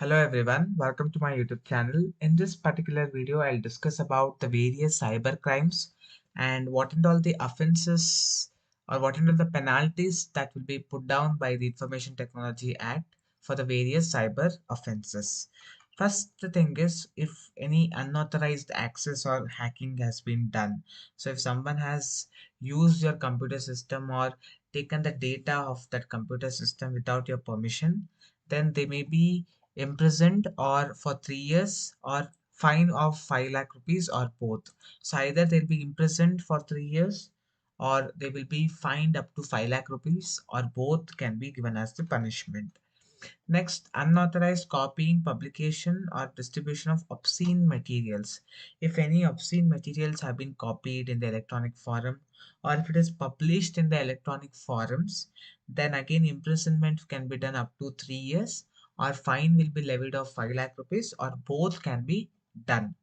Hello everyone, welcome to my YouTube channel. In this particular video, I'll discuss about the various cyber crimes and what and all the offenses or what and all the penalties that will be put down by the Information Technology Act for the various cyber offenses. First, the thing is if any unauthorized access or hacking has been done. So if someone has used your computer system or taken the data of that computer system without your permission, then they may be imprisoned or for 3 years or fine of 5 lakh rupees or both. So either they'll be imprisoned for 3 years or they will be fined up to 5 lakh rupees or both can be given as the punishment. Next, unauthorized copying, publication, or distribution of obscene materials. If any obscene materials have been copied in the electronic forum, or if it is published in the electronic forums, then again imprisonment can be done up to 3 years, or fine will be levied of 5 lakh rupees, or both can be done.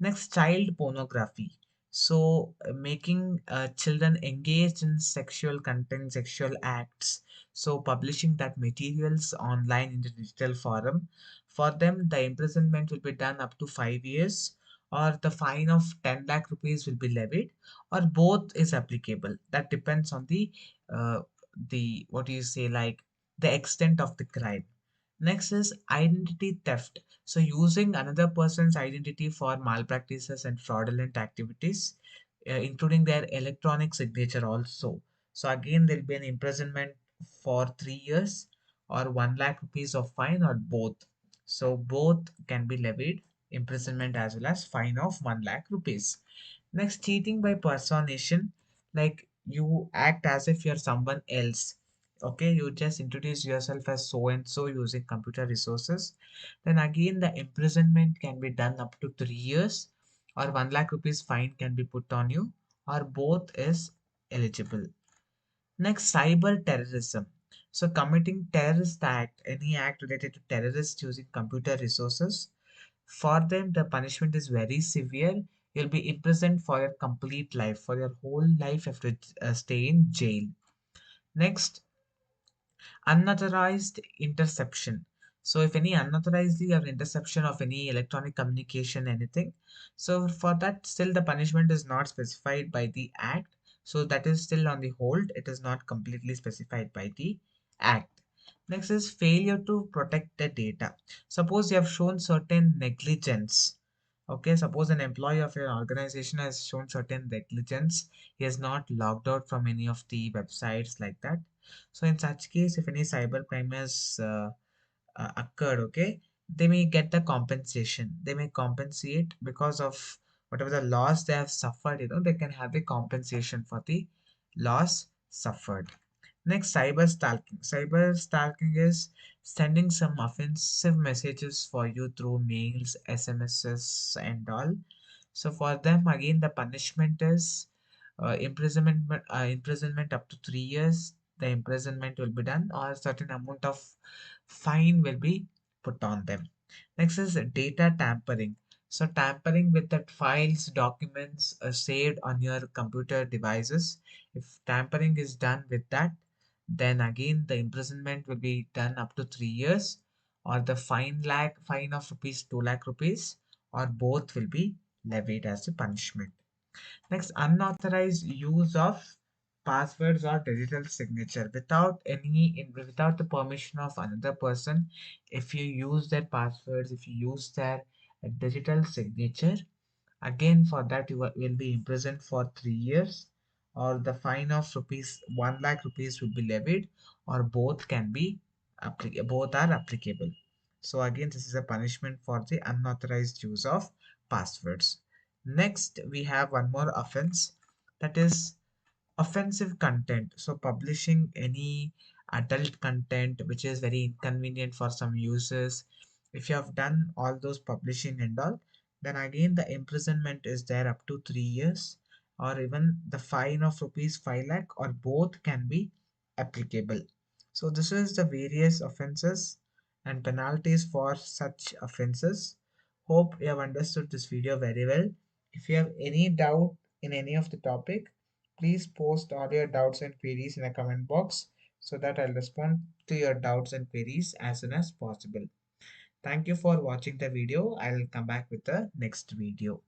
Next, child pornography. So, making children engaged in sexual content, sexual acts. So, publishing that materials online in the digital forum. For them, the imprisonment will be done up to 5 years, or the fine of 10 lakh rupees will be levied, or both is applicable. That depends on the what do you say, like the extent of the crime. Next is identity theft. So using another person's identity for malpractices and fraudulent activities, including their electronic signature also. So again, there will be an imprisonment for 3 years or 1 lakh rupees of fine or both. So both can be levied, imprisonment as well as fine of 1 lakh rupees. Next, cheating by personation, like you act as if you're someone else. Okay, you just introduce yourself as so and so using computer resources. Then again, the imprisonment can be done up to 3 years, or 1 lakh rupees fine can be put on you, or both is eligible. Next, cyber terrorism. So, committing terrorist act, any act related to terrorists using computer resources, for them, the punishment is very severe. You'll be imprisoned for your complete life. For your whole life, you have to stay in jail. Next, unauthorized interception. So, if any unauthorized or interception of any electronic communication, anything, so for that, still the punishment is not specified by the Act. So, that is still on the hold. It is not completely specified by the Act. Next is failure to protect the data. Suppose you have shown certain negligence. Okay, suppose an employee of your organization has shown certain negligence. He has not logged out from any of the websites like that. So in such case, if any cyber crime has occurred, okay, they may get the compensation. They may compensate because of whatever the loss they have suffered. They can have the compensation for the loss suffered. Next, cyber stalking. Cyber stalking is sending some offensive messages for you through mails, SMSs, and all. So for them, again, the punishment is imprisonment up to 3 years. The imprisonment will be done, or a certain amount of fine will be put on them. Next is data tampering. So tampering with the files, documents saved on your computer devices. If tampering is done with that, then again the imprisonment will be done up to 3 years, or the fine of rupees 2 lakh rupees, or both will be levied as a punishment. Next, unauthorized use of passwords or digital signature without the permission of another person. If you use their passwords, if you use their digital signature, again for that you will be imprisoned for 3 years, or the fine of rupees 1 lakh rupees will be levied, or both can be both are applicable. So again, this is a punishment for the unauthorized use of passwords. Next, we have one more offense, that is offensive content. So publishing any adult content which is very inconvenient for some users. If you have done all those publishing and all, then again the imprisonment is there up to 3 years, or even the fine of rupees 5 lakh, or both can be applicable. So this is the various offenses and penalties for such offenses. Hope you have understood this video very well. If you have any doubt in any of the topic, please post all your doubts and queries in a comment box so that I'll respond to your doubts and queries as soon as possible. Thank you for watching the video. I'll come back with the next video.